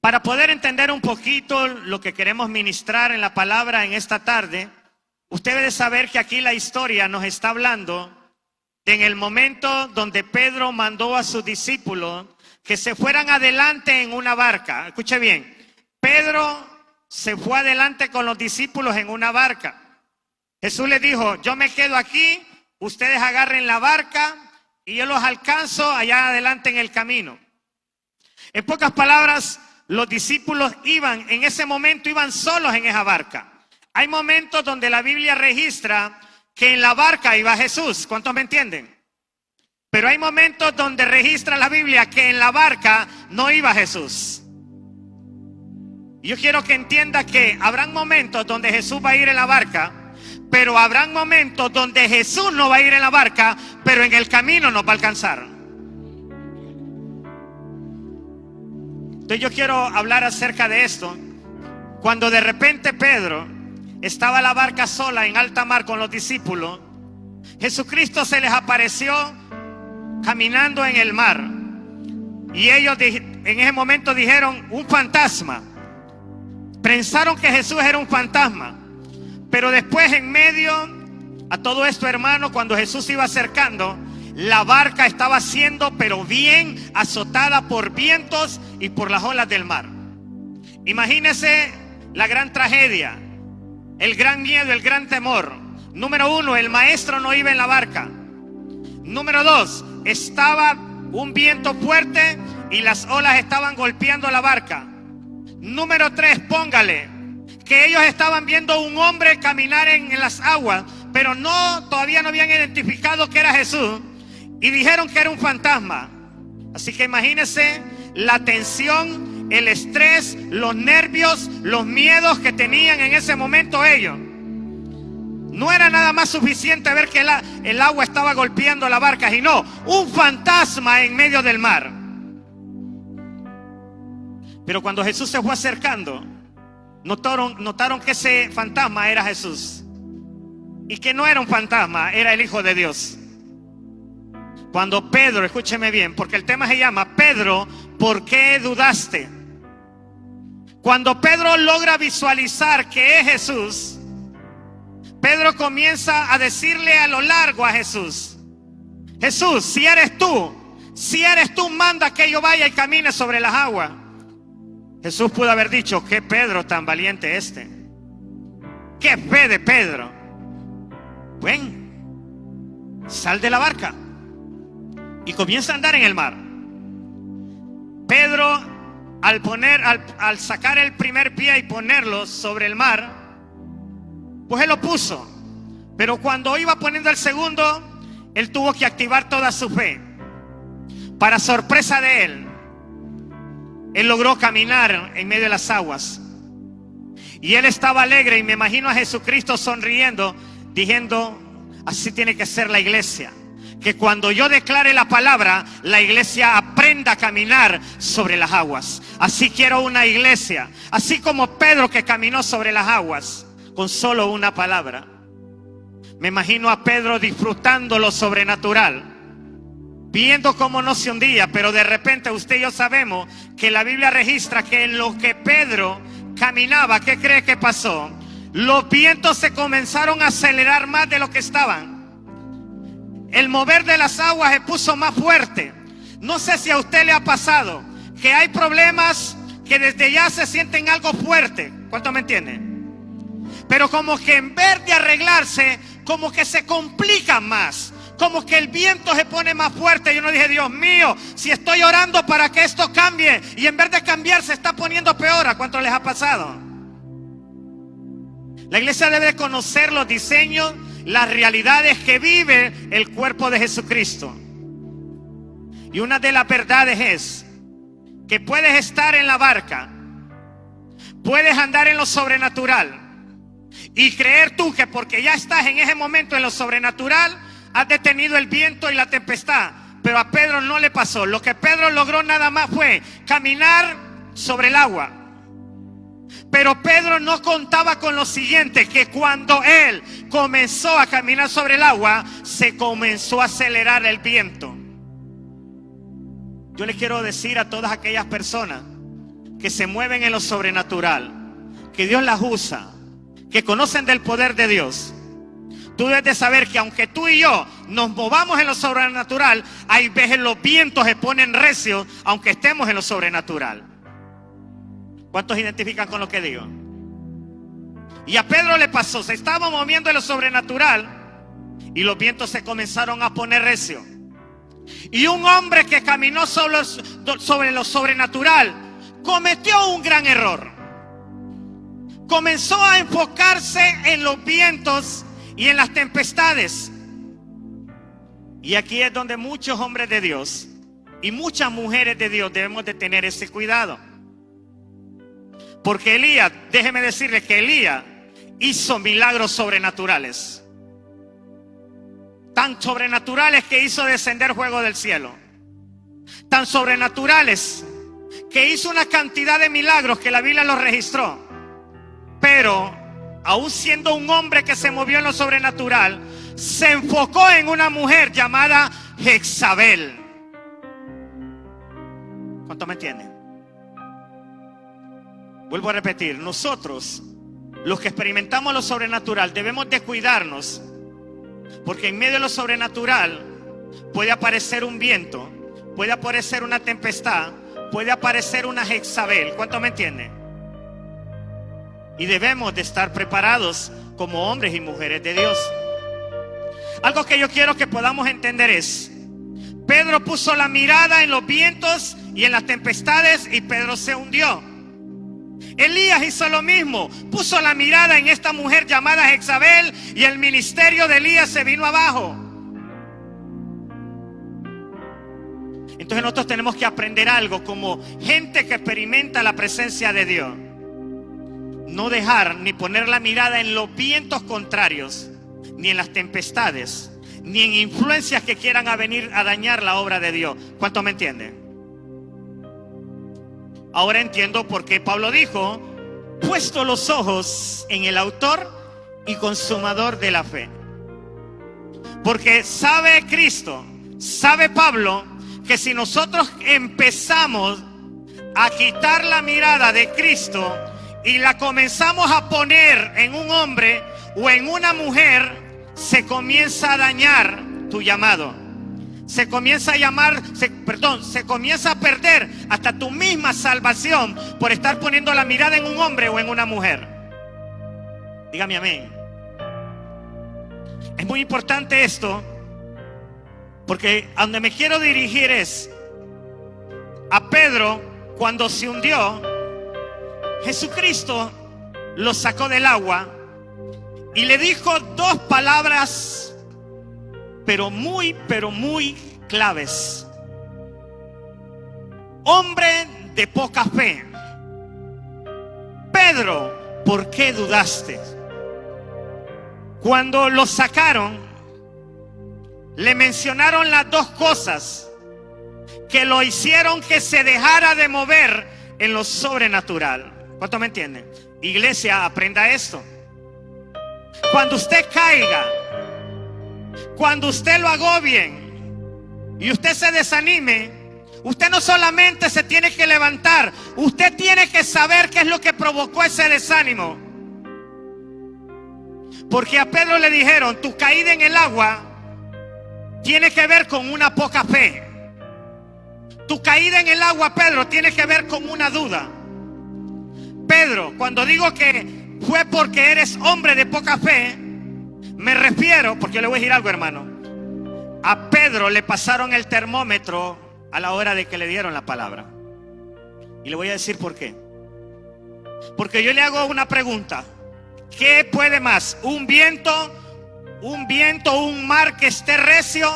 Para poder entender un poquito lo que queremos ministrar en la palabra en esta tarde, usted debe saber que aquí la historia nos está hablando de en el momento donde Pedro mandó a sus discípulos que se fueran adelante en una barca. Escuche bien, Pedro se fue adelante con los discípulos en una barca. Jesús les dijo, yo me quedo aquí, ustedes agarren la barca y yo los alcanzo allá adelante en el camino. En pocas palabras, los discípulos en ese momento iban solos en esa barca. Hay momentos donde la Biblia registra que en la barca iba Jesús. ¿Cuántos me entienden? Pero hay momentos donde registra la Biblia que en la barca no iba Jesús. Yo quiero que entienda que habrán momentos donde Jesús va a ir en la barca, pero habrán momentos donde Jesús no va a ir en la barca, pero en el camino nos va a alcanzar. Entonces yo quiero hablar acerca de esto. Cuando de repente Pedro estaba la barca sola en alta mar con los discípulos, Jesucristo se les apareció caminando en el mar. Y ellos en ese momento dijeron, un fantasma. Pensaron que Jesús era un fantasma. Pero después, en medio a todo esto, hermano, cuando Jesús se iba acercando, la barca estaba siendo pero bien azotada por vientos y por las olas del mar. Imagínese la gran tragedia, el gran miedo, el gran temor. Número uno, el maestro no iba en la barca. Número dos, estaba un viento fuerte y las olas estaban golpeando la barca. Número tres, póngale que ellos estaban viendo un hombre caminar en las aguas, pero todavía no habían identificado que era Jesús. Y dijeron que era un fantasma. Así que imagínense la tensión, el estrés, los nervios, los miedos que tenían en ese momento ellos. No era nada más suficiente ver que el agua estaba golpeando la barca, sino un fantasma en medio del mar. Pero cuando Jesús se fue acercando, notaron que ese fantasma era Jesús. Y que no era un fantasma, era el Hijo de Dios. Cuando Pedro, escúcheme bien, porque el tema se llama Pedro, ¿por qué dudaste? Cuando Pedro logra visualizar que es Jesús, Pedro comienza a decirle a lo largo a Jesús, Jesús, si eres tú, manda que yo vaya y camine sobre las aguas. Jesús pudo haber dicho, qué Pedro tan valiente este, qué fe de Pedro. Ven, sal de la barca y comienza a andar en el mar. Pedro, al sacar el primer pie y ponerlo sobre el mar, pues él lo puso. Pero cuando iba poniendo el segundo, él tuvo que activar toda su fe. Para sorpresa de él logró caminar en medio de las aguas. Y él estaba alegre, y me imagino a Jesucristo sonriendo, diciendo, así tiene que ser la iglesia. Que cuando yo declare la palabra, la iglesia aprenda a caminar sobre las aguas. Así quiero una iglesia, así como Pedro que caminó sobre las aguas con solo una palabra. Me imagino a Pedro disfrutando lo sobrenatural, viendo cómo no se hundía, pero de repente usted y yo sabemos que la Biblia registra que en lo que Pedro caminaba, ¿qué cree que pasó? Los vientos se comenzaron a acelerar más de lo que estaban. El mover de las aguas se puso más fuerte. No sé si a usted le ha pasado que hay problemas que desde ya se sienten algo fuerte. ¿Cuántos me entienden? Pero como que en vez de arreglarse, como que se complican más. Como que el viento se pone más fuerte. Yo no dije, Dios mío, si estoy orando para que esto cambie, y en vez de cambiar se está poniendo peor. ¿A cuántos les ha pasado? La iglesia debe conocer los diseños, las realidades que vive el cuerpo de Jesucristo. Y una de las verdades es que puedes estar en la barca, puedes andar en lo sobrenatural y creer tú que porque ya estás en ese momento en lo sobrenatural has detenido el viento y la tempestad. Pero a Pedro no le pasó. Lo que Pedro logró nada más fue caminar sobre el agua. Pero Pedro no contaba con lo siguiente, que cuando él comenzó a caminar sobre el agua, se comenzó a acelerar el viento. Yo les quiero decir a todas aquellas personas que se mueven en lo sobrenatural, que Dios las usa, que conocen del poder de Dios, tú debes de saber que aunque tú y yo nos movamos en lo sobrenatural, hay veces los vientos se ponen recios aunque estemos en lo sobrenatural. ¿Cuántos identifican con lo que digo? Y a Pedro le pasó, se estaba moviendo en lo sobrenatural y los vientos se comenzaron a poner recios. Y un hombre que caminó sobre lo sobrenatural cometió un gran error. Comenzó a enfocarse en los vientos y en las tempestades. Y aquí es donde muchos hombres de Dios y muchas mujeres de Dios debemos de tener ese cuidado. Porque Elías, déjeme decirle que Elías hizo milagros sobrenaturales. Tan sobrenaturales que hizo descender fuego del cielo. Tan sobrenaturales que hizo una cantidad de milagros que la Biblia los registró. Pero aún siendo un hombre que se movió en lo sobrenatural, se enfocó en una mujer llamada Jezabel. ¿Cuánto me entienden? Vuelvo a repetir, nosotros, los que experimentamos lo sobrenatural, debemos de cuidarnos, porque en medio de lo sobrenatural puede aparecer un viento, puede aparecer una tempestad, puede aparecer una Jezabel. ¿Cuánto me entienden? Y debemos de estar preparados como hombres y mujeres de Dios. Algo que yo quiero que podamos entender es: Pedro puso la mirada en los vientos y en las tempestades y Pedro se hundió. Elías hizo lo mismo, puso la mirada en esta mujer llamada Jezabel y el ministerio de Elías se vino abajo. Entonces nosotros tenemos que aprender algo como gente que experimenta la presencia de Dios. No dejar ni poner la mirada en los vientos contrarios, ni en las tempestades, ni en influencias que quieran venir a dañar la obra de Dios. ¿Cuánto me entienden? Ahora entiendo por qué Pablo dijo: puesto los ojos en el autor y consumador de la fe. Porque sabe Cristo, sabe Pablo, que si nosotros empezamos a quitar la mirada de Cristo y la comenzamos a poner en un hombre o en una mujer, se comienza a dañar tu llamado. Se comienza a perder hasta tu misma salvación por estar poniendo la mirada en un hombre o en una mujer. Dígame amén. Es muy importante esto, porque a donde me quiero dirigir es a Pedro. Cuando se hundió, Jesucristo lo sacó del agua y le dijo dos palabras pero muy claves. Hombre de poca fe, Pedro, ¿por qué dudaste? Cuando lo sacaron, le mencionaron las dos cosas que lo hicieron que se dejara de mover en lo sobrenatural. ¿Cuánto me entienden? Iglesia, aprenda esto. Cuando usted caiga, cuando usted lo agobien y usted se desanime, usted no solamente se tiene que levantar, usted tiene que saber qué es lo que provocó ese desánimo. Porque a Pedro le dijeron: tu caída en el agua tiene que ver con una poca fe. Tu caída en el agua, Pedro, tiene que ver con una duda. Pedro, cuando digo que fue porque eres hombre de poca fe, me refiero, porque yo le voy a decir algo, hermano. A Pedro le pasaron el termómetro a la hora de que le dieron la palabra. Y le voy a decir por qué. Porque yo le hago una pregunta: ¿qué puede más? ¿Un viento, un mar que esté recio,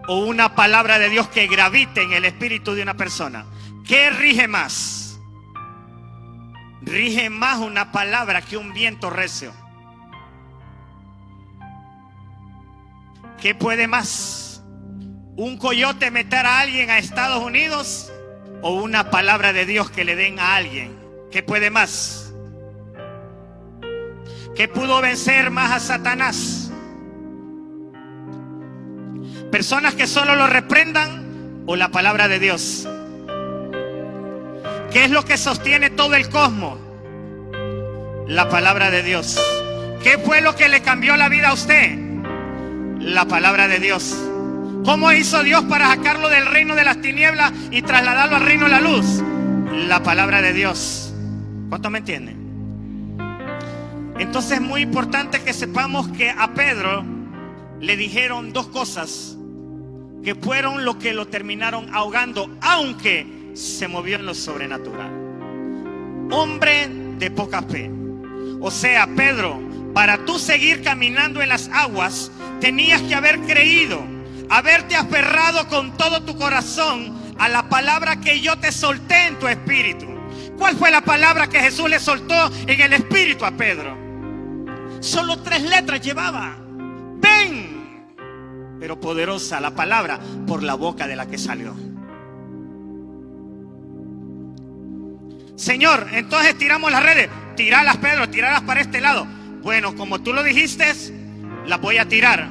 o una palabra de Dios que gravite en el espíritu de una persona? ¿Qué rige más? Rige más una palabra que un viento recio. ¿Qué puede más? ¿Un coyote meter a alguien a Estados Unidos, o una palabra de Dios que le den a alguien? ¿Qué puede más? ¿Qué pudo vencer más a Satanás? ¿Personas que solo lo reprendan, o la palabra de Dios? ¿Qué es lo que sostiene todo el cosmos? La palabra de Dios. ¿Qué fue lo que le cambió la vida a usted? La palabra de Dios. ¿Cómo hizo Dios para sacarlo del reino de las tinieblas y trasladarlo al reino de la luz? La palabra de Dios. ¿Cuánto me entienden? Entonces es muy importante que sepamos que a Pedro le dijeron dos cosas que fueron lo que lo terminaron ahogando, aunque se movió en lo sobrenatural. Hombre de poca fe. O sea, Pedro, para tú seguir caminando en las aguas, tenías que haber creído, haberte aferrado con todo tu corazón a la palabra que yo te solté en tu espíritu. ¿Cuál fue la palabra que Jesús le soltó en el espíritu a Pedro? Solo 3 letras llevaba. Ven. Pero poderosa la palabra por la boca de la que salió. Señor, entonces tiramos las redes. Tiralas, Pedro, tiralas para este lado. Bueno, como tú lo dijiste, las voy a tirar.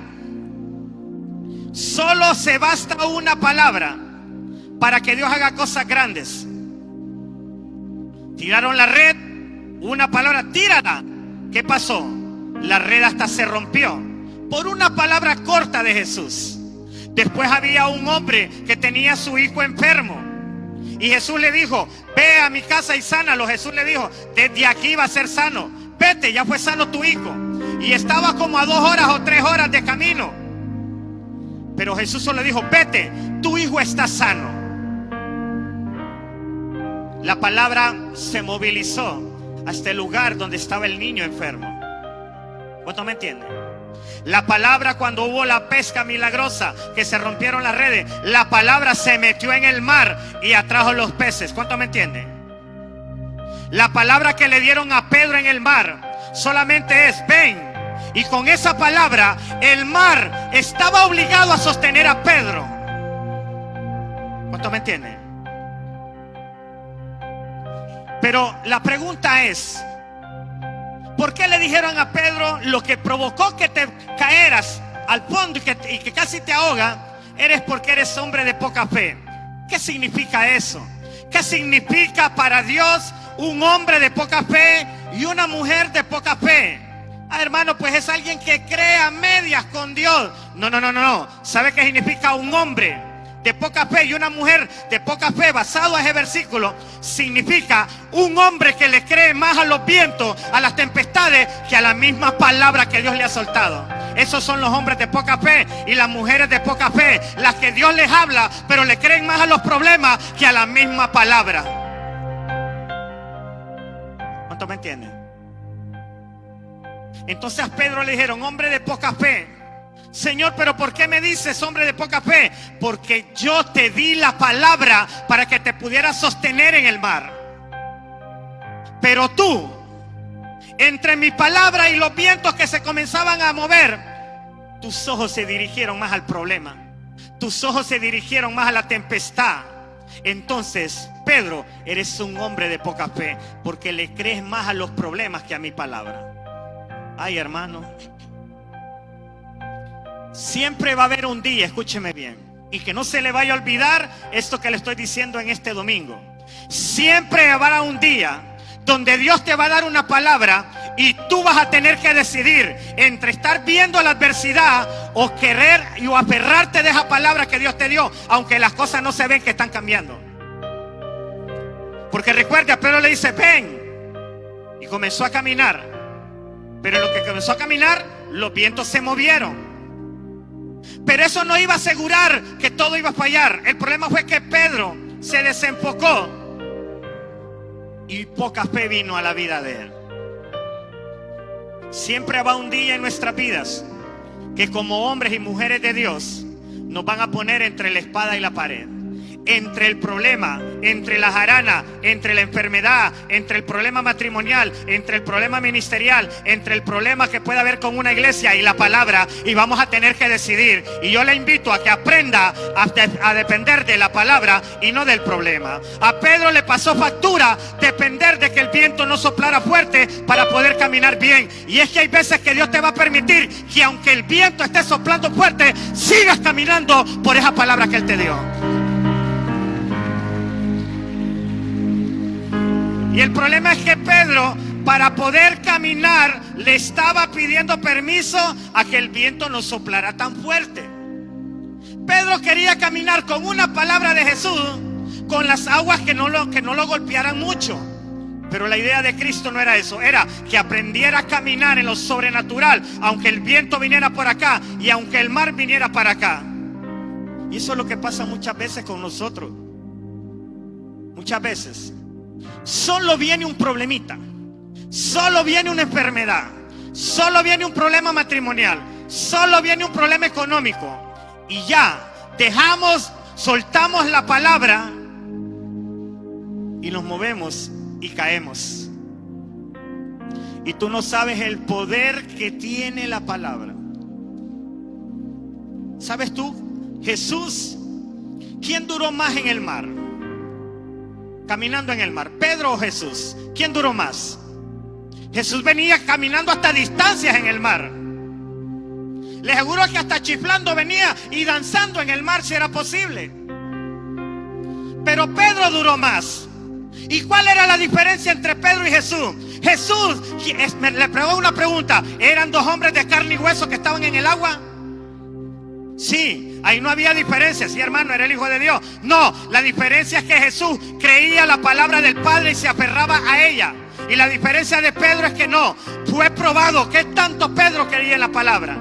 Solo se basta una palabra para que Dios haga cosas grandes. Tiraron la red, una palabra, tírala. ¿Qué pasó? La red hasta se rompió por una palabra corta de Jesús. Después había un hombre que tenía a su hijo enfermo y Jesús le dijo: ve a mi casa y sánalo. Jesús le dijo: desde aquí va a ser sano. Vete, ya fue sano tu hijo. Y estaba como a 2 horas o 3 horas de camino. Pero Jesús solo le dijo: vete, tu hijo está sano. La palabra se movilizó hasta el lugar donde estaba el niño enfermo. ¿Cuánto me entienden? La palabra, cuando hubo la pesca milagrosa, que se rompieron las redes, la palabra se metió en el mar y atrajo los peces. ¿Cuánto me entienden? La palabra que le dieron a Pedro en el mar solamente es: ven. Y con esa palabra el mar estaba obligado a sostener a Pedro. ¿Cuánto me entienden? Pero la pregunta es: ¿por qué le dijeron a Pedro lo que provocó que te caeras al fondo y que casi te ahoga? Eres porque eres hombre de poca fe. ¿Qué significa eso? ¿Qué significa para Dios un hombre de poca fe y una mujer de poca fe? Ah, hermano, pues es alguien que cree a medias con Dios. No. ¿Sabe qué significa un hombre de poca fe y una mujer de poca fe? Basado en ese versículo, significa un hombre que le cree más a los vientos, a las tempestades, que a la misma palabra que Dios le ha soltado. Esos son los hombres de poca fe y las mujeres de poca fe, las que Dios les habla, pero le creen más a los problemas que a la misma palabra. ¿Cuánto me entienden? Entonces a Pedro le dijeron: hombre de poca fe. Señor, pero ¿por qué me dices hombre de poca fe? Porque yo te di la palabra para que te pudieras sostener en el mar. Pero tú, entre mi palabra y los vientos que se comenzaban a mover, tus ojos se dirigieron más al problema. Tus ojos se dirigieron más a la tempestad. Entonces, Pedro, eres un hombre de poca fe, porque le crees más a los problemas que a mi palabra. Ay, hermano, siempre va a haber un día, escúcheme bien, y que no se le vaya a olvidar esto que le estoy diciendo en este domingo. Siempre habrá un día donde Dios te va a dar una palabra y tú vas a tener que decidir entre estar viendo la adversidad o querer o aferrarte de esa palabra que Dios te dio, aunque las cosas no se ven que están cambiando. Porque recuerde, a Pedro le dice: ven, y comenzó a caminar. Pero en lo que comenzó a caminar, los vientos se movieron. Pero eso no iba a asegurar que todo iba a fallar. El problema fue que Pedro se desenfocó y poca fe vino a la vida de él. Siempre habrá un día en nuestras vidas que como hombres y mujeres de Dios nos van a poner entre la espada y la pared. Entre el problema, entre la jarana, entre la enfermedad, entre el problema matrimonial, entre el problema ministerial, entre el problema que puede haber con una iglesia y la palabra, y vamos a tener que decidir. Y yo le invito a que aprenda a depender de la palabra y no del problema. A Pedro le pasó factura depender de que el viento no soplara fuerte para poder caminar bien. Y es que hay veces que Dios te va a permitir que aunque el viento esté soplando fuerte, sigas caminando por esa palabra que Él te dio. Y el problema es que Pedro, para poder caminar, le estaba pidiendo permiso a que el viento no soplara tan fuerte. Pedro quería caminar con una palabra de Jesús, con las aguas que no lo golpearan mucho. Pero la idea de Cristo no era eso, era que aprendiera a caminar en lo sobrenatural, aunque el viento viniera por acá y aunque el mar viniera para acá. Y eso es lo que pasa muchas veces con nosotros. Muchas veces solo viene un problemita, solo viene una enfermedad, solo viene un problema matrimonial, solo viene un problema económico, y ya soltamos la palabra y nos movemos y caemos. Y tú no sabes el poder que tiene la palabra. ¿Sabes tú? Jesús, ¿quién duró más en el mar? Caminando en el mar, ¿Pedro o Jesús? ¿Quién duró más? Jesús venía caminando hasta distancias en el mar. Les aseguro que hasta chiflando venía y danzando en el mar si era posible. Pero Pedro duró más. ¿Y cuál era la diferencia entre Pedro y Jesús? Jesús, le pregunto una pregunta, ¿eran dos hombres de carne y hueso que estaban en el agua? Sí, ahí no había diferencia. Sí, hermano, era el Hijo de Dios. No, la diferencia es que Jesús creía la palabra del Padre y se aferraba a ella. Y la diferencia de Pedro es que no, fue probado que tanto Pedro creía en la palabra.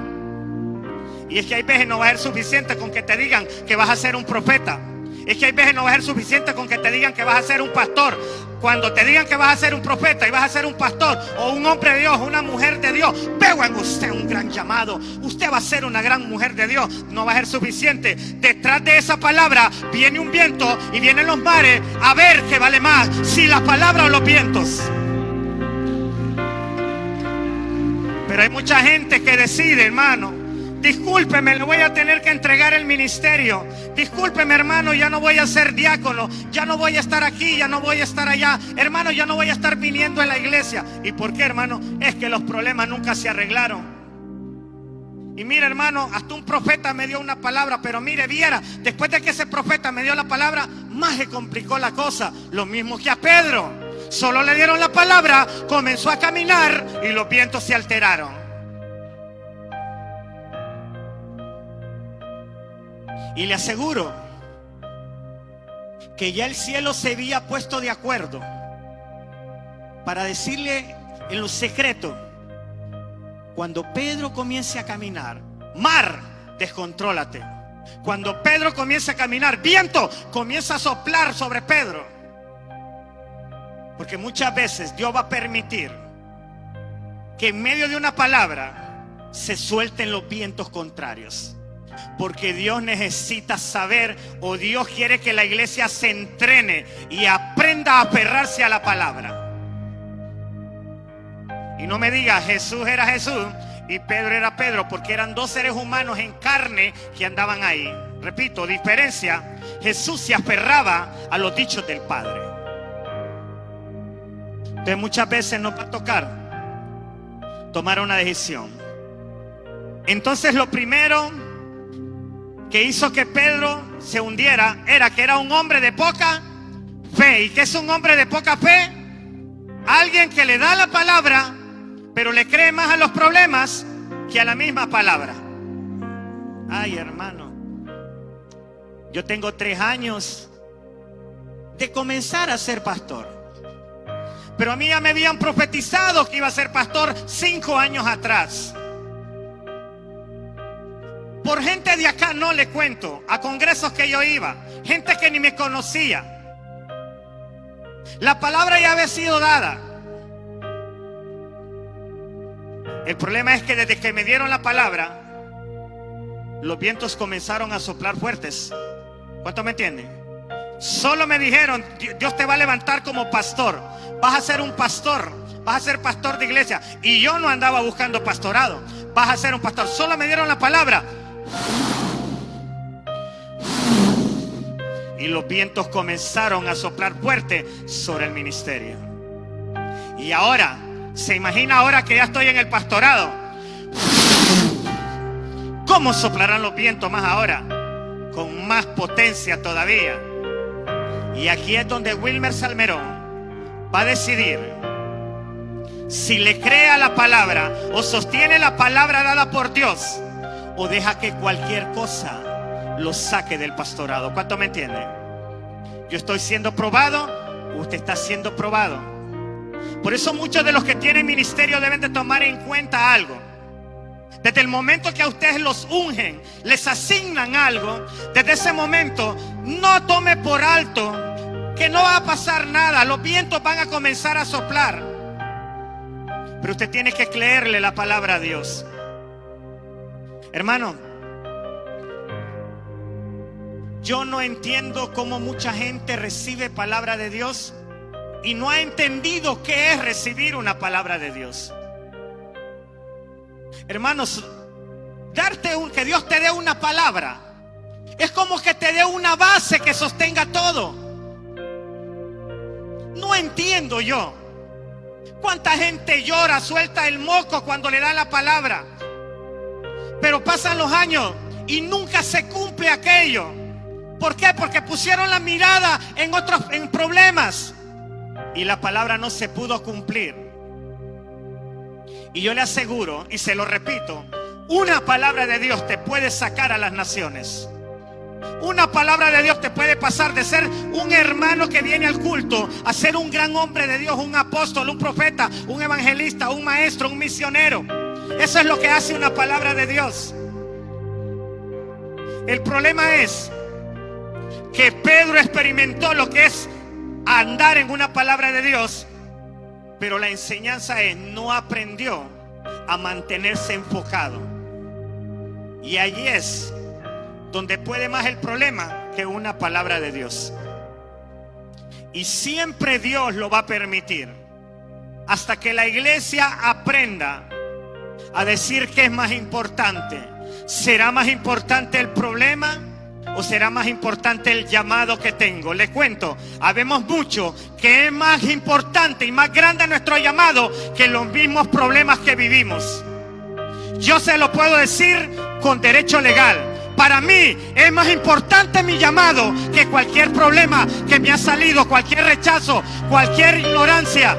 Y es que hay veces no va a ser suficiente con que te digan que vas a ser un profeta. Es que hay veces no va a ser suficiente con que te digan que vas a ser un pastor. Cuando te digan que vas a ser un profeta y vas a ser un pastor o un hombre de Dios, una mujer de Dios, veo en usted un gran llamado. Usted va a ser una gran mujer de Dios. No va a ser suficiente. Detrás de esa palabra viene un viento y vienen los mares a ver qué vale más, si la palabra o los vientos. Pero hay mucha gente que decide, hermano, discúlpeme, le voy a tener que entregar el ministerio. Discúlpeme, hermano, ya no voy a ser diácono. Ya no voy a estar aquí, ya no voy a estar allá. Hermano, ya no voy a estar viniendo a la iglesia. ¿Y por qué, hermano? Es que los problemas nunca se arreglaron. Y mire, hermano, hasta un profeta me dio una palabra, pero mire, viera, después de que ese profeta me dio la palabra, más se complicó la cosa. Lo mismo que a Pedro. Solo le dieron la palabra, comenzó a caminar y los vientos se alteraron. Y le aseguro que ya el cielo se había puesto de acuerdo para decirle en lo secreto: cuando Pedro comience a caminar, mar, descontrólate. Cuando Pedro comience a caminar, viento, comienza a soplar sobre Pedro. Porque muchas veces Dios va a permitir que en medio de una palabra se suelten los vientos contrarios. Porque Dios necesita saber, o Dios quiere que la iglesia se entrene y aprenda a aferrarse a la palabra. Y no me diga Jesús era Jesús y Pedro era Pedro, porque eran dos seres humanos en carne que andaban ahí. Repito, diferencia: Jesús se aferraba a los dichos del Padre. Entonces muchas veces nos va a tocar tomar una decisión. Entonces lo primero que hizo que Pedro se hundiera era que era un hombre de poca fe. ¿Y qué es un hombre de poca fe? Alguien que le da la palabra, pero le cree más a los problemas que a la misma palabra. Ay, hermano, yo tengo 3 años de comenzar a ser pastor, pero a mí ya me habían profetizado que iba a ser pastor 5 años atrás. Por gente de acá no le cuento, a congresos que yo iba, gente que ni me conocía. La palabra ya había sido dada. El problema es que desde que me dieron la palabra, los vientos comenzaron a soplar fuertes. ¿Cuánto me entienden? Solo me dijeron: Dios te va a levantar como pastor. Vas a ser un pastor, vas a ser pastor de iglesia. Y yo no andaba buscando pastorado. Vas a ser un pastor. Solo me dieron la palabra y los vientos comenzaron a soplar fuerte sobre el ministerio. Y ahora, se imagina ahora que ya estoy en el pastorado, ¿cómo soplarán los vientos más ahora? Con más potencia todavía. Y aquí es donde Wilmer Salmerón va a decidir si le cree a la palabra o sostiene la palabra dada por Dios, o deja que cualquier cosa lo saque del pastorado. ¿Cuánto me entiende? Yo estoy siendo probado, usted está siendo probado. Por eso muchos de los que tienen ministerio deben de tomar en cuenta algo. Desde el momento que a ustedes los ungen, les asignan algo, desde ese momento no tome por alto que no va a pasar nada. Los vientos van a comenzar a soplar, pero usted tiene que creerle la palabra a Dios. Hermano, yo no entiendo cómo mucha gente recibe palabra de Dios y no ha entendido qué es recibir una palabra de Dios. Hermanos, que Dios te dé una palabra es como que te dé una base que sostenga todo. No entiendo yo cuánta gente llora, suelta el moco cuando le dan la palabra, pero pasan los años y nunca se cumple aquello. ¿Por qué? Porque pusieron la mirada en problemas y la palabra no se pudo cumplir. Y yo le aseguro, y se lo repito, una palabra de Dios te puede sacar a las naciones. Una palabra de Dios te puede pasar de ser un hermano que viene al culto a ser un gran hombre de Dios, un apóstol, un profeta, un evangelista, un maestro, un misionero. Eso es lo que hace una palabra de Dios. El problema es que Pedro experimentó lo que es andar en una palabra de Dios, pero la enseñanza es, no aprendió a mantenerse enfocado. Y allí es donde puede más el problema que una palabra de Dios. Y siempre Dios lo va a permitir hasta que la iglesia aprenda a decir qué es más importante. ¿Será más importante el problema o será más importante el llamado que tengo? Le cuento, habemos mucho que es más importante y más grande nuestro llamado que los mismos problemas que vivimos. Yo se lo puedo decir con derecho legal. Para mí es más importante mi llamado que cualquier problema que me ha salido, cualquier rechazo, cualquier ignorancia,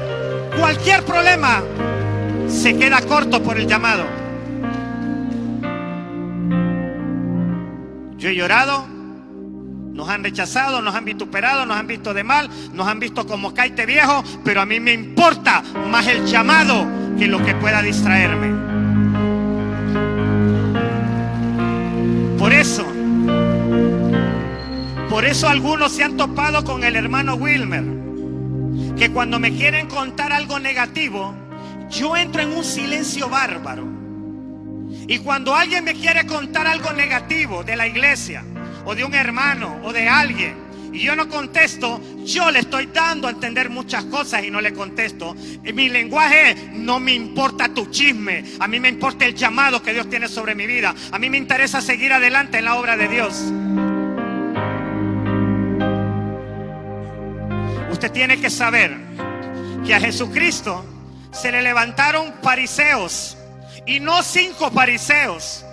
cualquier problema se queda corto por el llamado. Yo he llorado, nos han rechazado, nos han vituperado, nos han visto de mal, nos han visto como caite viejo, pero a mí me importa más el llamado que lo que pueda distraerme. Por eso algunos se han topado con el hermano Wilmer, que cuando me quieren contar algo negativo, yo entro en un silencio bárbaro. Y cuando alguien me quiere contar algo negativo de la iglesia, o de un hermano, o de alguien, y yo no contesto, yo le estoy dando a entender muchas cosas y no le contesto. Mi lenguaje es, no me importa tu chisme, a mí me importa el llamado que Dios tiene sobre mi vida. A mí me interesa seguir adelante en la obra de Dios. Usted tiene que saber que a Jesucristo se le levantaron fariseos, y no 5 fariseos.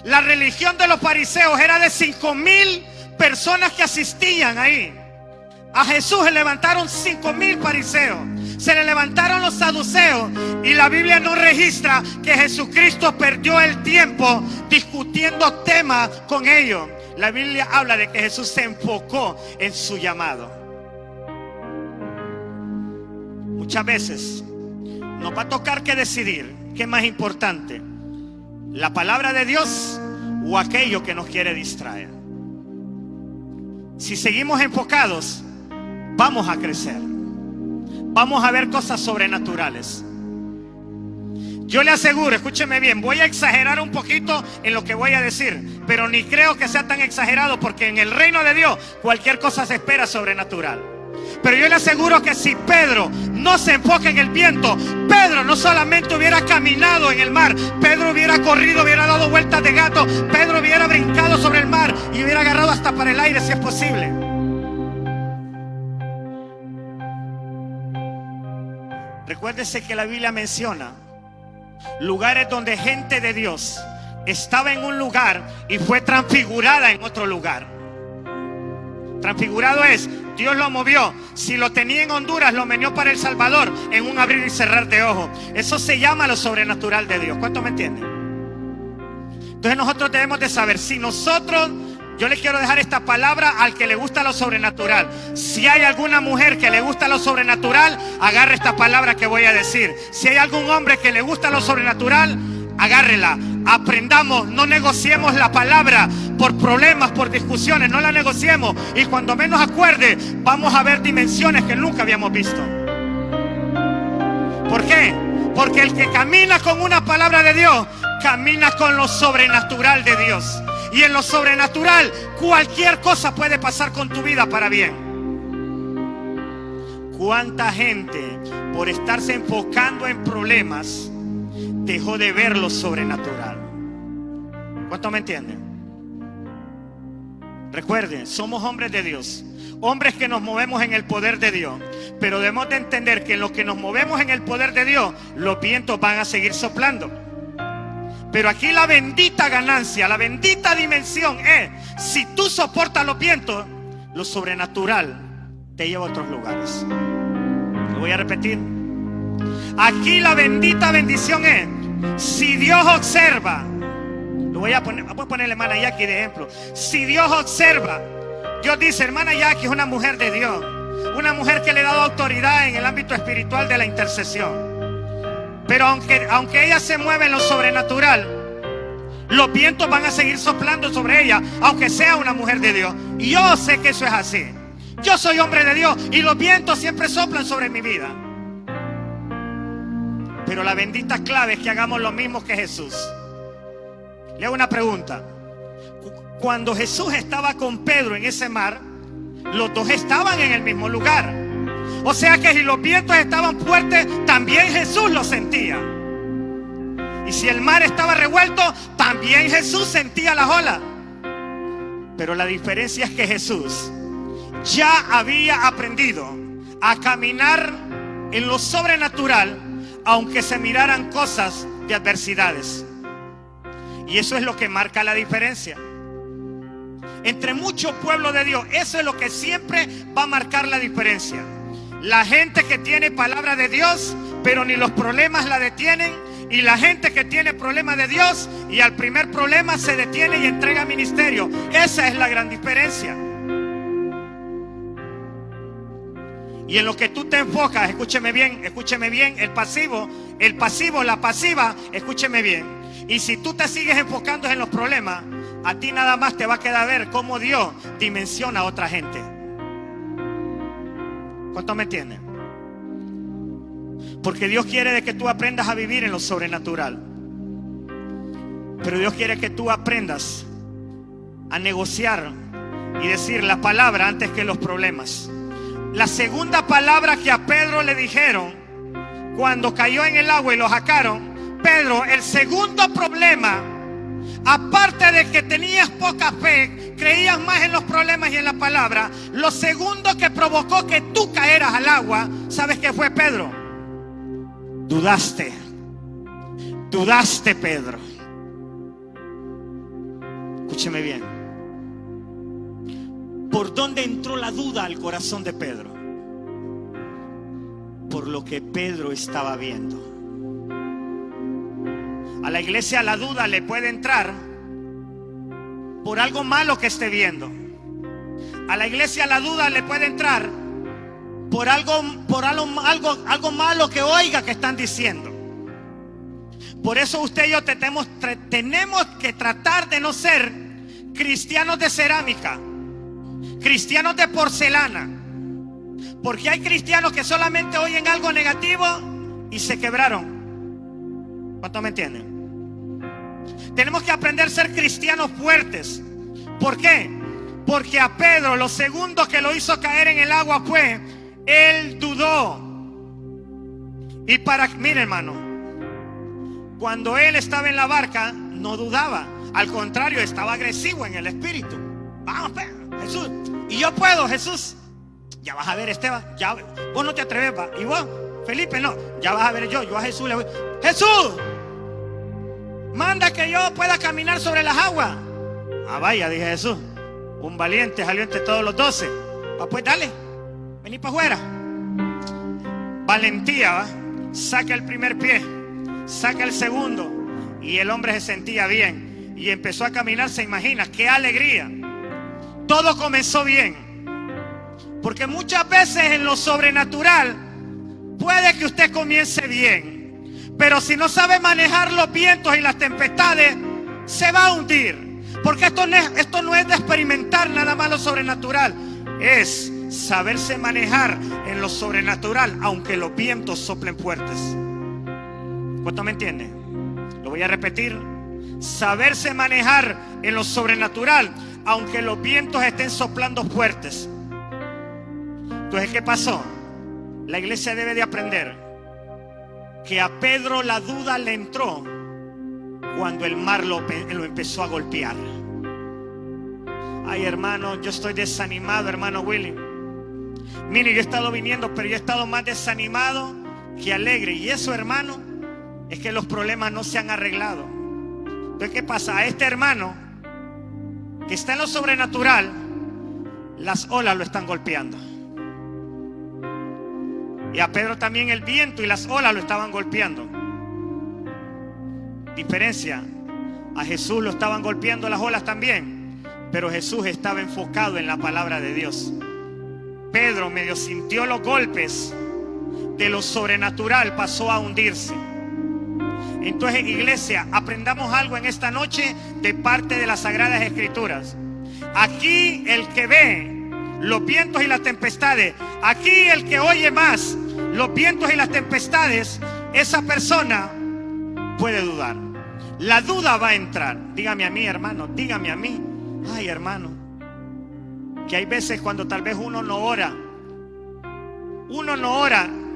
La religión de los fariseos era de 5,000 personas que asistían ahí. A Jesús se levantaron 5,000 fariseos. Se le levantaron los saduceos, y la Biblia no registra que Jesucristo perdió el tiempo discutiendo temas con ellos. La Biblia habla de que Jesús se enfocó en su llamado. Muchas veces nos va a tocar que decidir qué es más importante, la palabra de Dios o aquello que nos quiere distraer. Si seguimos enfocados, vamos a crecer, vamos a ver cosas sobrenaturales. Yo le aseguro, escúcheme bien, voy a exagerar un poquito en lo que voy a decir, pero ni creo que sea tan exagerado, porque en el reino de Dios cualquier cosa se espera sobrenatural. Pero yo le aseguro que si Pedro no se enfoca en el viento, Pedro no solamente hubiera caminado en el mar, Pedro hubiera corrido, hubiera dado vueltas de gato, Pedro hubiera brincado sobre el mar y hubiera agarrado hasta para el aire si es posible. Recuérdese que la Biblia menciona lugares donde gente de Dios estaba en un lugar y fue transfigurada en otro lugar. Transfigurado es, Dios lo movió. Si lo tenía en Honduras, lo meneó para El Salvador en un abrir y cerrar de ojos. Eso se llama lo sobrenatural de Dios. ¿Cuántos me entienden? Entonces nosotros debemos de saber, si nosotros, yo le quiero dejar esta palabra al que le gusta lo sobrenatural. Si hay alguna mujer que le gusta lo sobrenatural, agarre esta palabra que voy a decir. Si hay algún hombre que le gusta lo sobrenatural, agárrela. Aprendamos, no negociemos la palabra por problemas, por discusiones, no la negociemos. Y cuando menos acuerde, vamos a ver dimensiones que nunca habíamos visto. ¿Por qué? Porque el que camina con una palabra de Dios, camina con lo sobrenatural de Dios. Y en lo sobrenatural, cualquier cosa puede pasar con tu vida para bien. ¿Cuánta gente, por estarse enfocando en problemas, dejó de ver lo sobrenatural? ¿Cuántos me entienden? Recuerden, somos hombres de Dios, hombres que nos movemos en el poder de Dios, pero debemos de entender que en lo que nos movemos en el poder de Dios, los vientos van a seguir soplando. Pero aquí la bendita ganancia, la bendita dimensión es, si tú soportas los vientos, lo sobrenatural te lleva a otros lugares. Lo voy a repetir. Aquí la bendita bendición es, si Dios observa, voy a ponerle hermana Jackie de ejemplo. Si Dios observa, Dios dice, hermana Jackie es una mujer de Dios, una mujer que le ha dado autoridad en el ámbito espiritual de la intercesión. Pero aunque ella se mueve en lo sobrenatural, los vientos van a seguir soplando sobre ella, aunque sea una mujer de Dios. Y yo sé que eso es así. Yo soy hombre de Dios y los vientos siempre soplan sobre mi vida. Pero la bendita clave es que hagamos lo mismo que Jesús. Le hago una pregunta. Cuando Jesús estaba con Pedro en ese mar, los dos estaban en el mismo lugar. O sea que si los vientos estaban fuertes, también Jesús lo sentía. Y si el mar estaba revuelto, también Jesús sentía las olas. Pero la diferencia es que Jesús ya había aprendido a caminar en lo sobrenatural, aunque se miraran cosas de adversidades. Y eso es lo que marca la diferencia entre mucho pueblo de Dios. Eso es lo que siempre va a marcar la diferencia. La gente que tiene palabra de Dios, pero ni los problemas la detienen. Y la gente que tiene problemas de Dios y al primer problema se detiene y entrega ministerio. Esa es la gran diferencia. Y en lo que tú te enfocas, escúcheme bien, el pasivo, la pasiva, escúcheme bien. Y si tú te sigues enfocando en los problemas, a ti nada más te va a quedar ver cómo Dios dimensiona a otra gente. ¿Cuántos me entienden? Porque Dios quiere de que tú aprendas a vivir en lo sobrenatural. Pero Dios quiere que tú aprendas a negociar y decir la palabra antes que los problemas. La segunda palabra que a Pedro le dijeron cuando cayó en el agua y lo sacaron: Pedro, el segundo problema, aparte de que tenías poca fe, creías más en los problemas y en la palabra, lo segundo que provocó que tú caeras al agua, ¿sabes qué fue, Pedro? Dudaste, Pedro. Escúcheme bien. ¿Por dónde entró la duda al corazón de Pedro? Por lo que Pedro estaba viendo. A la iglesia la duda le puede entrar por algo malo que esté viendo. A la iglesia la duda le puede entrar por algo malo que oiga que están diciendo. Por eso usted y yo tenemos que tratar de no ser cristianos de cerámica, cristianos de porcelana. Porque hay cristianos que solamente oyen algo negativo y se quebraron. ¿Cuántos me entienden? Tenemos que aprender a ser cristianos fuertes. ¿Por qué? Porque a Pedro lo segundo que lo hizo caer en el agua fue: él dudó. Y mire, hermano, cuando él estaba en la barca no dudaba, al contrario, estaba agresivo en el espíritu. Vamos, Jesús, y yo puedo, Jesús. Ya vas a ver, Esteban, ya, vos no te atreves, va. Y vos, Felipe, no, ya vas a ver, yo a Jesús le voy: Jesús, manda que yo pueda caminar sobre las aguas. Ah, vaya, dije Jesús. Un valiente salió entre todos los 12. Pues dale, vení para afuera. Valentía, ¿va? Saca el primer pie, saca el segundo, y el hombre se sentía bien y empezó a caminar. Se imagina, qué alegría. Todo comenzó bien, porque muchas veces en lo sobrenatural puede que usted comience bien, pero si no sabe manejar los vientos y las tempestades, se va a hundir. Porque esto no es de experimentar nada más lo sobrenatural, es saberse manejar en lo sobrenatural, aunque los vientos soplen fuertes. ¿Cuánto me entiende? Lo voy a repetir. Saberse manejar en lo sobrenatural, aunque los vientos estén soplando fuertes. Entonces, ¿qué pasó? La iglesia debe de aprender que a Pedro la duda le entró cuando el mar lo empezó a golpear. Ay, hermano, yo estoy desanimado, hermano Willy. Mire, yo he estado viniendo, pero yo he estado más desanimado que alegre. Y eso, hermano, es que los problemas no se han arreglado. Entonces, ¿qué pasa? A este hermano que está en lo sobrenatural, las olas lo están golpeando. Y a Pedro también el viento y las olas lo estaban golpeando. Diferencia, a Jesús lo estaban golpeando las olas también, pero Jesús estaba enfocado en la palabra de Dios. Pedro medio sintió los golpes de lo sobrenatural, pasó a hundirse. Entonces, iglesia, aprendamos algo en esta noche de parte de las Sagradas Escrituras. Aquí el que ve los vientos y las tempestades, aquí el que oye más los vientos y las tempestades, esa persona puede dudar. La duda va a entrar. Dígame a mí, hermano, dígame a mí. Ay, hermano, que hay veces cuando tal vez uno no ora,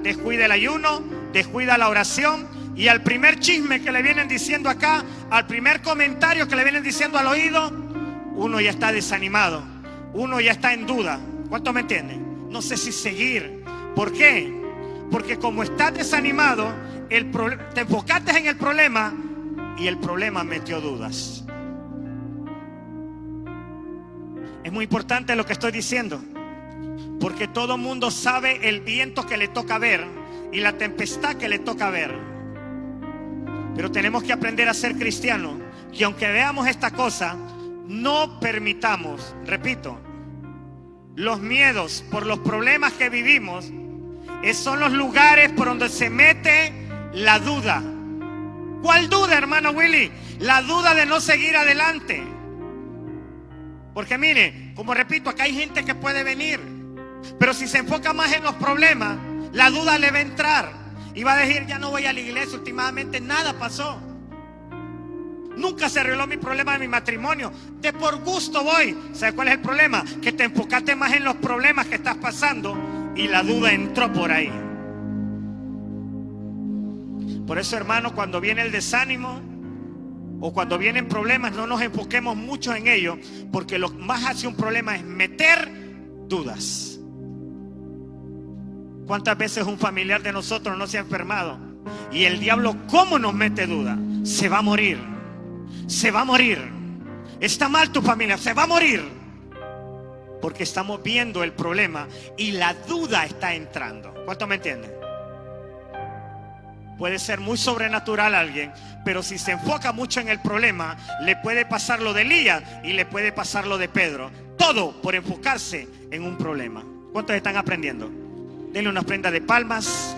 descuida el ayuno, descuida la oración, y al primer chisme que le vienen diciendo acá, al primer comentario que le vienen diciendo al oído, uno ya está desanimado, uno ya está en duda. ¿Cuánto me entienden? No sé si seguir. ¿Por qué? Porque como estás desanimado, te enfocaste en el problema y el problema metió dudas. Es muy importante lo que estoy diciendo, porque todo mundo sabe el viento que le toca ver y la tempestad que le toca ver. Pero tenemos que aprender a ser cristianos, que aunque veamos esta cosa, no permitamos, repito, los miedos por los problemas que vivimos, son los lugares por donde se mete la duda. ¿Cuál duda, hermano Willy? La duda de no seguir adelante. Porque mire, como repito, acá hay gente que puede venir, pero si se enfoca más en los problemas, la duda le va a entrar y va a decir, ya no voy a la iglesia, últimamente nada pasó. Nunca se arregló mi problema de mi matrimonio. De por gusto voy. ¿Sabes cuál es el problema? Que te enfocaste más en los problemas que estás pasando y la duda entró por ahí. Por eso, hermano, cuando viene el desánimo o cuando vienen problemas, no nos enfoquemos mucho en ello, porque lo más hace un problema es meter dudas. ¿Cuántas veces un familiar de nosotros no se ha enfermado? Y el diablo, ¿cómo nos mete duda? Se va a morir. Se va a morir. Está mal tu familia, se va a morir. Porque estamos viendo el problema y la duda está entrando. ¿Cuánto me entienden? Puede ser muy sobrenatural a alguien, pero si se enfoca mucho en el problema, le puede pasar lo de Elías y le puede pasar lo de Pedro. Todo por enfocarse en un problema. ¿Cuántos están aprendiendo? Denle una prenda de palmas.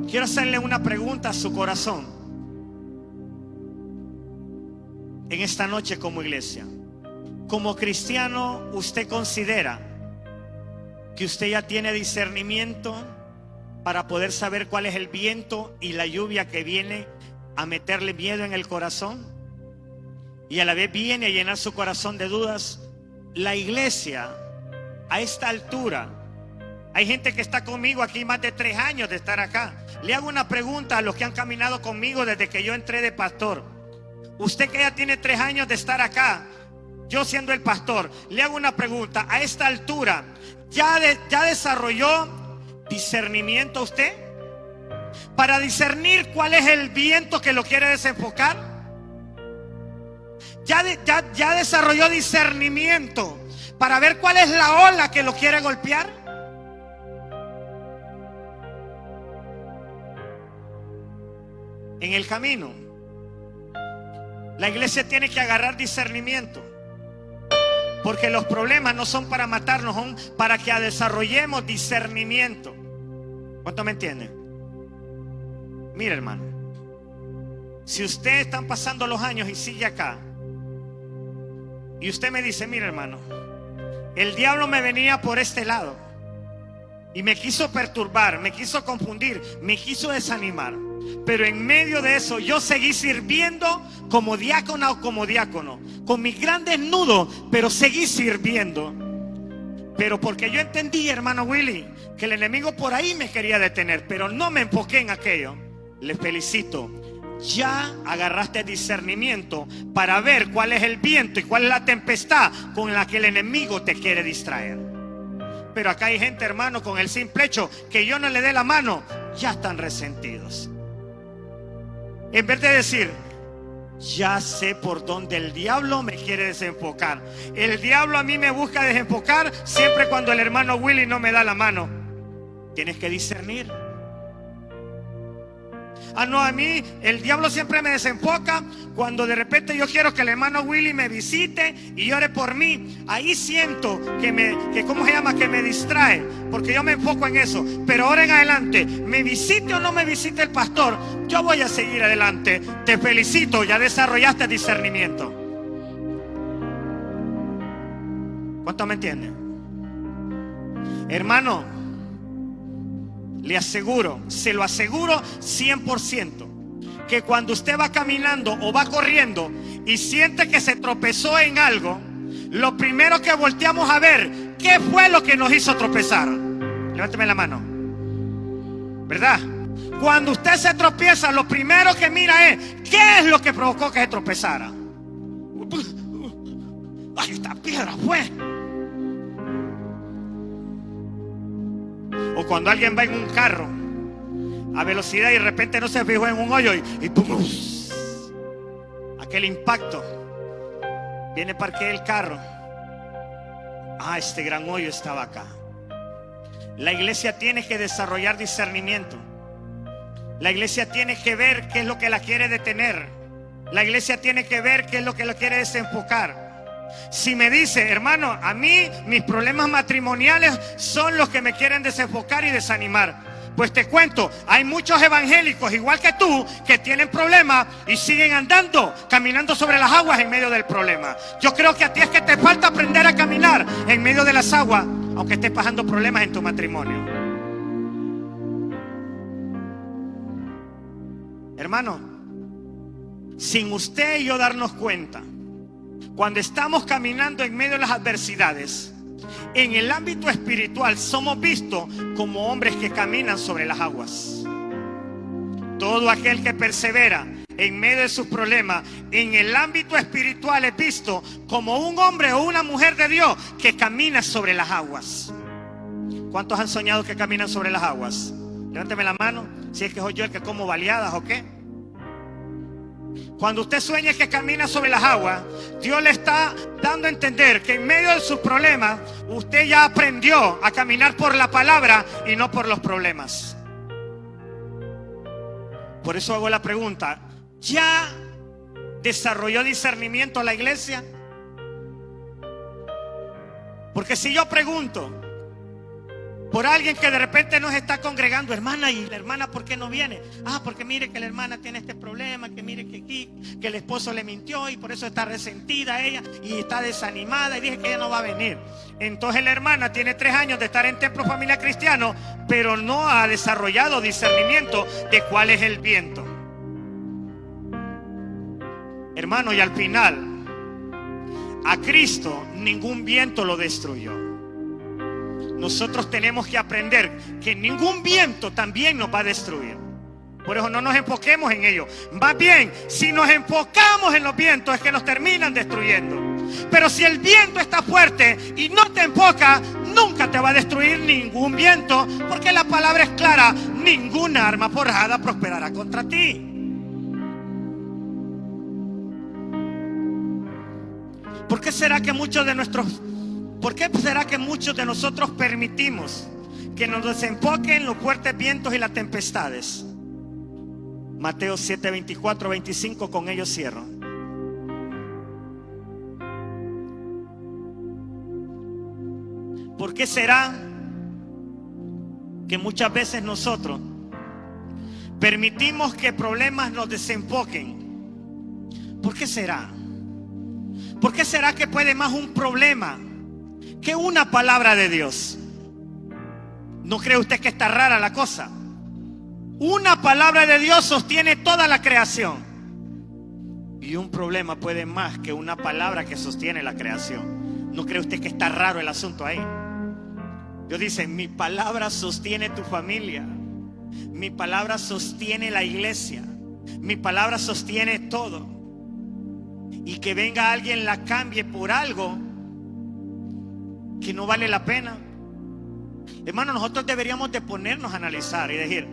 Quiero hacerle una pregunta a su corazón en esta noche como iglesia. Como cristiano, ¿usted considera que usted ya tiene discernimiento para poder saber cuál es el viento y la lluvia que viene a meterle miedo en el corazón? Y a la vez viene a llenar su corazón de dudas. La iglesia, a esta altura, hay gente que está conmigo aquí más de 3 años de estar acá. Le hago una pregunta a los que han caminado conmigo desde que yo entré de pastor. Usted que ya tiene 3 años de estar acá, yo siendo el pastor, le hago una pregunta. A esta altura, ¿ya desarrolló discernimiento usted? para discernir cuál es el viento que lo quiere desenfocar? ¿Ya desarrolló discernimiento para ver cuál es la ola que lo quiere golpear? En el camino, la iglesia tiene que agarrar discernimiento, porque los problemas no son para matarnos, son para que desarrollemos discernimiento. ¿Cuánto me entienden? Mira, hermano, si ustedes están pasando los años y sigue acá, y usted me dice: mira, hermano, el diablo me venía por este lado y me quiso perturbar, me quiso confundir, me quiso desanimar, pero en medio de eso yo seguí sirviendo como diácona o como diácono, con mis grandes nudos, pero seguí sirviendo. Pero porque yo entendí, hermano Willy, que el enemigo por ahí me quería detener, pero no me enfoqué en aquello. Le felicito. Ya agarraste discernimiento para ver cuál es el viento y cuál es la tempestad con la que el enemigo te quiere distraer. Pero acá hay gente, hermano, con el simple hecho que yo no le dé la mano, ya están resentidos. En vez de decir: ya sé por dónde el diablo me quiere desenfocar. El diablo a mí me busca desenfocar siempre cuando el hermano Willy no me da la mano. Tienes que discernir. Ah, no, a mí el diablo siempre me desenfoca cuando de repente yo quiero que el hermano Willy me visite y ore por mí. Ahí siento que ¿cómo se llama? Que me distrae, porque yo me enfoco en eso. Pero ahora en adelante, me visite o no me visite el pastor, yo voy a seguir adelante. Te felicito, ya desarrollaste discernimiento. ¿Cuánto me entienden? Hermano, le aseguro, se lo aseguro 100%, que cuando usted va caminando o va corriendo y siente que se tropezó en algo, lo primero que volteamos a ver, ¿qué fue lo que nos hizo tropezar? Levánteme la mano. ¿Verdad? Cuando usted se tropieza, lo primero que mira es, ¿qué es lo que provocó que se tropezara? ¡Ay, esta piedra fue! O cuando alguien va en un carro a velocidad y de repente no se fijó en un hoyo y ¡pum! Aquel impacto. Viene, parquea el carro. Ah, este gran hoyo estaba acá. La iglesia tiene que desarrollar discernimiento. La iglesia tiene que ver qué es lo que la quiere detener. La iglesia tiene que ver qué es lo que la quiere desenfocar. Si me dice: hermano, a mí mis problemas matrimoniales son los que me quieren desenfocar y desanimar, pues te cuento, hay muchos evangélicos igual que tú que tienen problemas y siguen andando, caminando sobre las aguas en medio del problema. Yo creo que a ti es que te falta aprender a caminar en medio de las aguas, aunque estés pasando problemas en tu matrimonio. Hermano, sin usted y yo darnos cuenta, cuando estamos caminando en medio de las adversidades, en el ámbito espiritual somos vistos como hombres que caminan sobre las aguas. Todo aquel que persevera en medio de sus problemas, en el ámbito espiritual es visto como un hombre o una mujer de Dios que camina sobre las aguas. ¿Cuántos han soñado que caminan sobre las aguas? Levánteme la mano si es que soy yo el que como baleadas o qué. Cuando usted sueña que camina sobre las aguas, Dios le está dando a entender que en medio de sus problemas usted ya aprendió a caminar por la palabra y no por los problemas. Por eso hago la pregunta: ¿ya desarrolló discernimiento la iglesia? Porque si yo pregunto por alguien que de repente nos está congregando: hermana, ¿y la hermana por qué no viene? Ah, porque mire que la hermana tiene este problema, que mire que aquí, que el esposo le mintió y por eso está resentida ella y está desanimada y dije que ella no va a venir. Entonces la hermana tiene 3 años de estar en Templo Familia Cristiano, pero no ha desarrollado discernimiento de cuál es el viento. Hermano, y al final, a Cristo ningún viento lo destruyó. Nosotros tenemos que aprender que ningún viento también nos va a destruir. Por eso no nos enfoquemos en ello. Más bien, si nos enfocamos en los vientos es que nos terminan destruyendo. Pero si el viento está fuerte y no te enfoca, no nunca te va a destruir ningún viento, porque la palabra es clara: ninguna arma forjada prosperará contra ti. ¿Por qué será que muchos de nosotros permitimos que nos desenfoquen los fuertes vientos y las tempestades? Mateo 7, 24, 25, con ellos cierro. ¿Por qué será que muchas veces nosotros permitimos que problemas nos desenfoquen? ¿Por qué será? ¿Por qué será que puede más un problema que una palabra de Dios? ¿No cree usted que está rara la cosa? Una palabra de Dios sostiene toda la creación, y un problema puede más que una palabra que sostiene la creación. ¿No cree usted que está raro el asunto ahí? Dios dice: mi palabra sostiene tu familia, mi palabra sostiene la iglesia, mi palabra sostiene todo. Y que venga alguien la cambie por algo que no vale la pena. Hermano, nosotros deberíamos de ponernos a analizar y decir: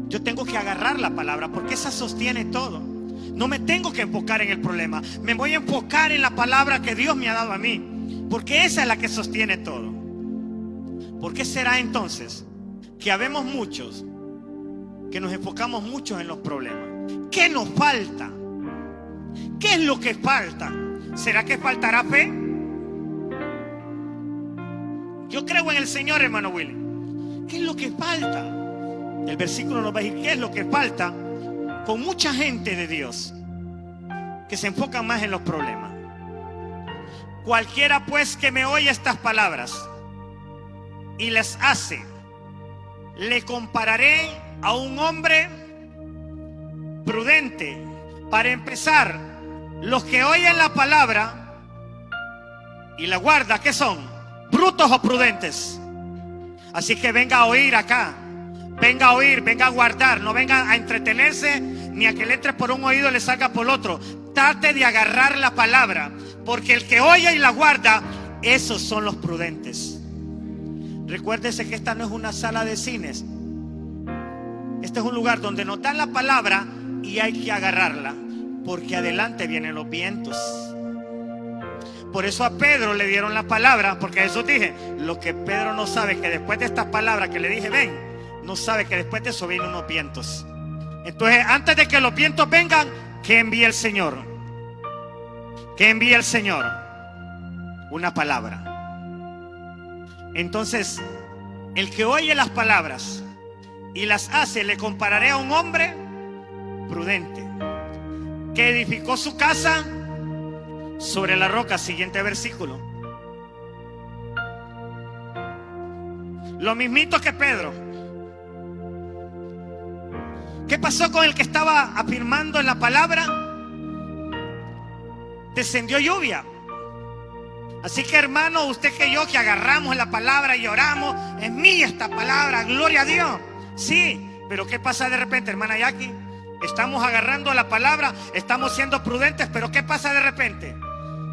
yo tengo que agarrar la palabra, porque esa sostiene todo. No me tengo que enfocar en el problema, me voy a enfocar en la palabra que Dios me ha dado a mí, porque esa es la que sostiene todo. ¿Por qué será entonces que habemos muchos que nos enfocamos mucho en los problemas? ¿Qué nos falta? ¿Qué es lo que falta? ¿Será que faltará fe? Yo creo en el Señor, hermano Willy. ¿Qué es lo que falta? El versículo nos va a decir qué es lo que falta con mucha gente de Dios que se enfoca más en los problemas. Cualquiera pues que me oye estas palabras y les hace, le compararé a un hombre prudente. Para empezar, los que oyen la palabra y la guardan, ¿qué son? ¿Brutos o prudentes? Así que venga a oír acá, venga a oír, venga a guardar, no venga a entretenerse ni a que le entre por un oído y le salga por el otro. Trate de agarrar la palabra, porque el que oye y la guarda, esos son los prudentes. Recuérdese que esta no es una sala de cines. Este es un lugar donde nos dan la palabra y hay que agarrarla, porque adelante vienen los vientos. Por eso a Pedro le dieron la palabra, porque Jesús dije: lo que Pedro no sabe es que después de estas palabras que le dije ven, no sabe que después de eso vienen unos vientos. Entonces, antes de que los vientos vengan, ¿qué envía el Señor? ¿Qué envía el Señor? Una palabra. Entonces, el que oye las palabras y las hace, le compararé a un hombre prudente que edificó su casa sobre la roca. Siguiente versículo. Lo mismito que Pedro. ¿Qué pasó con el que estaba afirmando en la palabra? Descendió lluvia. Así que, hermano, usted que yo que agarramos la palabra y oramos: es mía esta palabra, gloria a Dios. Sí, pero ¿qué pasa de repente, hermana Jackie? Estamos agarrando la palabra, estamos siendo prudentes, pero ¿qué pasa de repente?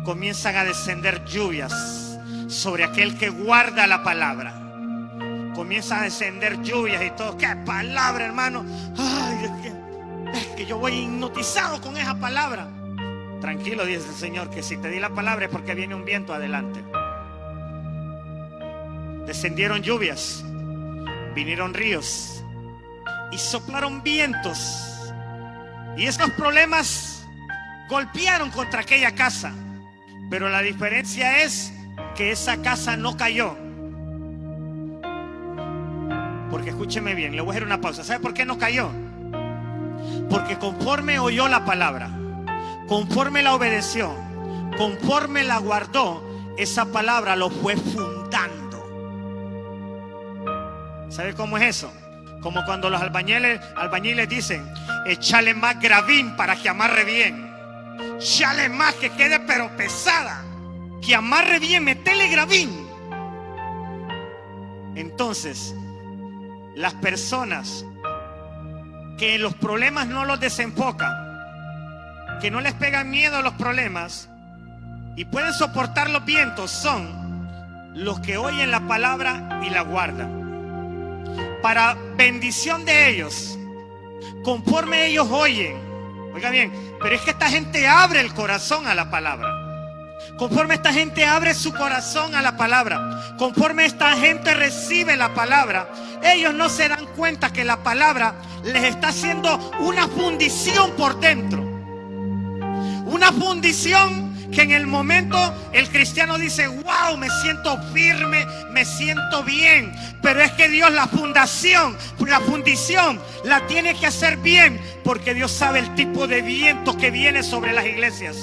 Comienzan a descender lluvias sobre aquel que guarda la palabra. Comienzan a descender lluvias y todo. ¡Qué palabra, hermano! Ay, es que yo voy hipnotizado con esa palabra. Tranquilo, dice el Señor, que si te di la palabra es porque viene un viento adelante. Descendieron lluvias, vinieron ríos y soplaron vientos. Y esos problemas golpearon contra aquella casa. Pero la diferencia es que esa casa no cayó. Porque escúcheme bien, le voy a hacer una pausa. ¿Sabe por qué no cayó? Porque conforme oyó la palabra, conforme la obedeció, conforme la guardó, esa palabra lo fue fundando. ¿Sabe cómo es eso? Como cuando los albañiles dicen: échale más gravín para que amarre bien. Échale más, que quede pero pesada, que amarre bien, metele gravín. Entonces, las personas que los problemas no los desenfocan, que no les pegan miedo a los problemas y pueden soportar los vientos, son los que oyen la palabra y la guardan. Para bendición de ellos, conforme ellos oyen. Oiga bien, pero es que esta gente abre el corazón a la palabra. Conforme esta gente abre su corazón a la palabra, conforme esta gente recibe la palabra, ellos no se dan cuenta que la palabra les está haciendo una fundición por dentro. Una fundición que en el momento el cristiano dice: wow, me siento firme, me siento bien. Pero es que Dios la fundición la tiene que hacer bien, porque Dios sabe el tipo de viento que viene sobre las iglesias.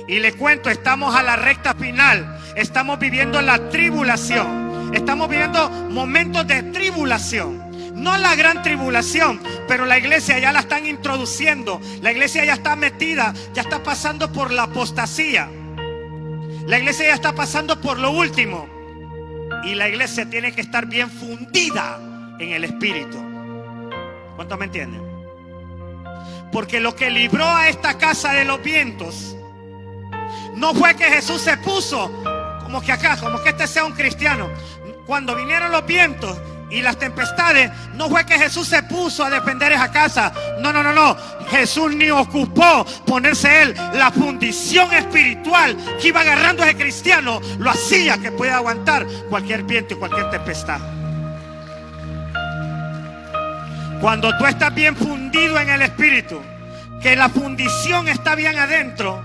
Y le cuento, estamos a la recta final, estamos viviendo la tribulación, estamos viviendo momentos de tribulación. No la gran tribulación, pero la iglesia ya la están introduciendo. La iglesia ya está metida, ya está pasando por la apostasía. La iglesia ya está pasando por lo último. Y la iglesia tiene que estar bien fundida en el espíritu. ¿Cuántos me entienden? Porque lo que libró a esta casa de los vientos no fue que Jesús se puso como que acá, como que este sea un cristiano. Cuando vinieron los vientos y las tempestades, no fue que Jesús se puso a defender esa casa. No. Jesús ni ocupó ponerse él. La fundición espiritual que iba agarrando a ese cristiano lo hacía que pueda aguantar cualquier viento y cualquier tempestad. Cuando tú estás bien fundido en el espíritu, que la fundición está bien adentro,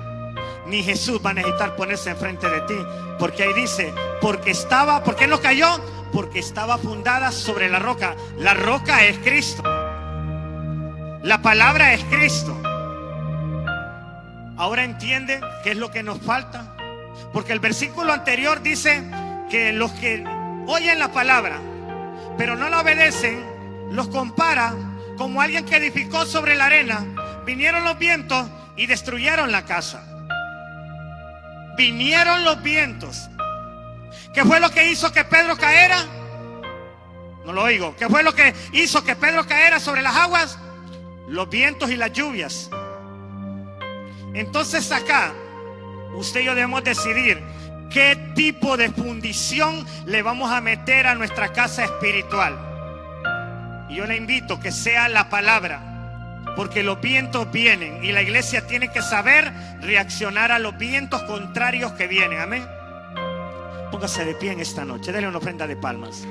ni Jesús va a necesitar ponerse enfrente de ti. Porque ahí dice, ¿por qué no cayó? Porque estaba fundada sobre la roca. La roca es Cristo. La palabra es Cristo. Ahora entienden qué es lo que nos falta. Porque el versículo anterior dice que los que oyen la palabra pero no la obedecen, los compara como alguien que edificó sobre la arena. Vinieron los vientos y destruyeron la casa. Vinieron los vientos. ¿Qué fue lo que hizo que Pedro caera? No lo oigo. ¿Qué fue lo que hizo que Pedro caera sobre las aguas? Los vientos y las lluvias. Entonces acá, usted y yo debemos decidir qué tipo de fundición le vamos a meter a nuestra casa espiritual. Y yo le invito que sea la palabra. Porque los vientos vienen y la iglesia tiene que saber reaccionar a los vientos contrarios que vienen. Amén. Póngase de pie en esta noche. Dele una ofrenda de palmas.